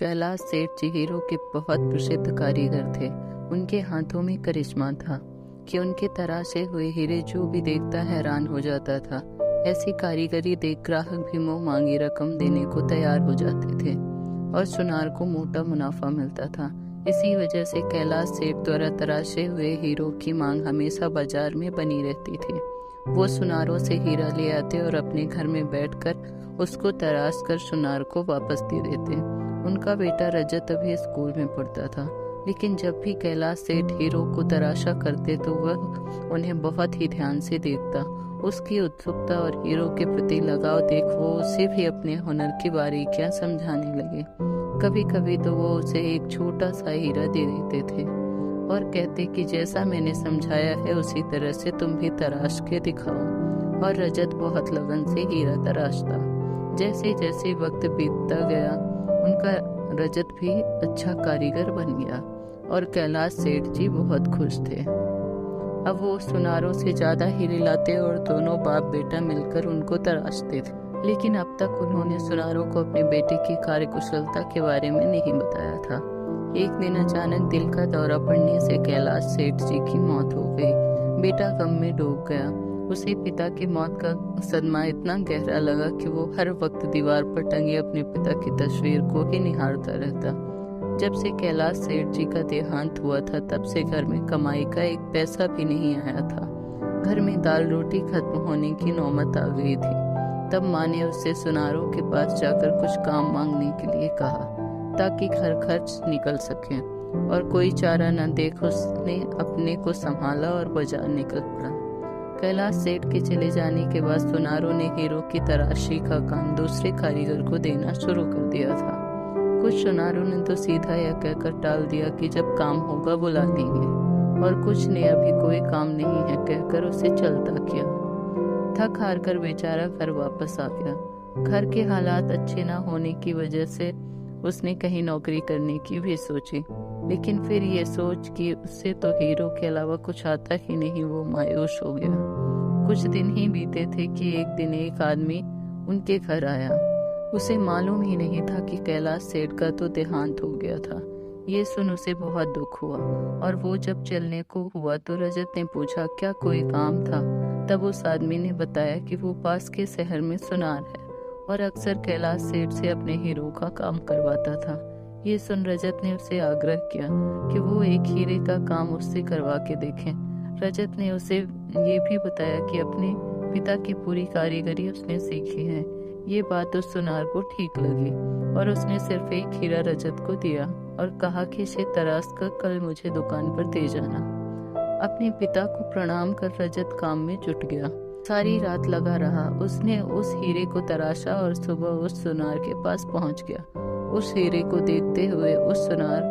कैलाश सेठ जी हीरो के बहुत प्रसिद्ध कारीगर थे। उनके हाथों में करिश्मा था कि उनके तराशे हुए हीरे जो भी देखता हैरान हो जाता था। ऐसी कारीगरी देख ग्राहक भी मुंह मांगी रकम देने को तैयार हो जाते थे और सुनार को मोटा मुनाफा मिलता था। इसी वजह से कैलाश सेठ द्वारा तराशे हुए हीरो की मांग हमेशा बाजार में बनी रहती थी। वो सुनारों से हीरा ले आते और अपने घर में बैठकर उसको तराश कर सुनार को वापस दे देते। उनका बेटा रजत अभी स्कूल में पढ़ता था, लेकिन जब भी कैलाश सेठ हीरो को तराशा करते तो वह उन्हें बहुत ही ध्यान से देखता। उसकी उत्सुकता और हीरो के प्रति लगाव देख वो उसे भी अपने हुनर की बारीकियां समझाने लगे। कभी कभी तो वो उसे एक छोटा सा हीरा दे देते थे और कहते कि जैसा मैंने समझाया है उसी तरह से तुम भी तराश के दिखाओ। और रजत बहुत लगन से हीरा तराशता। जैसे जैसे वक्त बीतता गया उनका रजत भी अच्छा कारीगर बन गया और कैलाश सेठ जी बहुत खुश थे। अब वो सुनारों से ज्यादा हीरे लाते और दोनों बाप बेटा मिलकर उनको तराशते थे। लेकिन अब तक उन्होंने सुनारों को अपने बेटे की कार्यकुशलता के बारे में नहीं बताया था। एक दिन अचानक दिल का दौरा पड़ने से कैलाश सेठ जी की मौत हो गई। बेटा गम में डूब गया। उसे पिता की मौत का सदमा इतना गहरा लगा कि वो हर वक्त दीवार पर टंगी अपने पिता की तस्वीर को ही निहारता रहता। जब से कैलाश सेठ जी का देहांत हुआ था तब से घर में कमाई का एक पैसा भी नहीं आया था। घर में दाल रोटी खत्म होने की नौबत आ गई थी। तब माँ ने उससे सुनारों के पास जाकर कुछ काम मांगने के लिए कहा ताकि घर खर्च निकल सके, और कोई चारा न देख उसने अपने को संभाला और बाजार निकल पड़ा। कैलाश सेठ के चले जाने के बाद सुनारों ने हीरो की तराशी का काम दूसरे कारीगर को देना शुरू कर दिया था। कुछ सुनारों ने तो सीधा यह कहकर टाल दिया कि जब काम होगा बुला लेंगे, और कुछ ने अभी कोई काम नहीं है कहकर उसे चलता किया। थक हार कर बेचारा घर वापस आ गया। घर के हालात अच्छे न होने की वजह से उसने कहीं नौकरी करने की भी सोची, लेकिन फिर ये सोच कि उससे तो हीरो के अलावा कुछ आता ही नहीं, वो मायूस हो गया। कुछ दिन ही बीते थे कि एक दिन एक आदमी उनके घर आया। उसे मालूम ही नहीं था कि कैलाश सेठ का तो देहांत हो गया था। ये सुन उसे बहुत दुख हुआ, और वो जब चलने को हुआ तो रजत ने पूछा क्या कोई काम था। तब उस आदमी ने बताया कि वो पास के शहर में सुनार है और अक्सर कैलाश सेठ से अपने हीरो का काम करवाता था। ये सुन रजत ने उसे आग्रह किया कि वो एक हीरे का काम उससे करवा के देखें। रजत ने उसे ये भी बताया कि अपने पिता की पूरी कारीगरी उसने सीखी है। ये बात उस सुनार को ठीक लगी और उसने सिर्फ एक हीरा रजत को दिया और कहा कि इसे तराश कर कल मुझे दुकान पर दे जाना। अपने पिता को प्रणाम कर रजत काम में जुट गया। सारी रात लगा रहा। उसने उस हीरे को तराशा और सुबह उस सुनार के पास पहुंच गया। उस हीरे को देखते हुए उस सुनार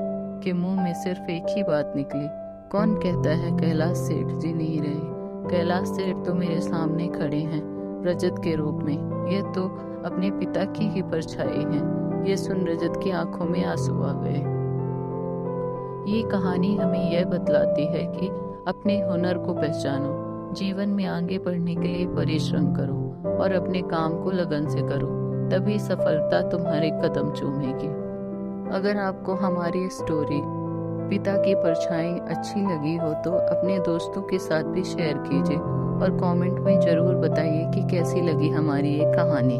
के मुंह में सिर्फ एक ही बात निकली, कौन कहता है कैलाश सेठ जी नहीं रहे। कैलाश सेठ तो मेरे सामने खड़े हैं रजत के रूप में। ये तो अपने पिता की ही परछाई है। ये सुन रजत की आंखों में आंसू आ गए। ये कहानी हमें यह बतलाती है कि अपने हुनर को पहचानो, जीवन में आगे बढ़ने के लिए परिश्रम करो और अपने काम को लगन से करो, तभी सफलता तुम्हारे कदम चूमेगी। अगर आपको हमारी स्टोरी पिता की परछाई अच्छी लगी हो तो अपने दोस्तों के साथ भी शेयर कीजिए और कमेंट में जरूर बताइए कि कैसी लगी हमारी ये कहानी।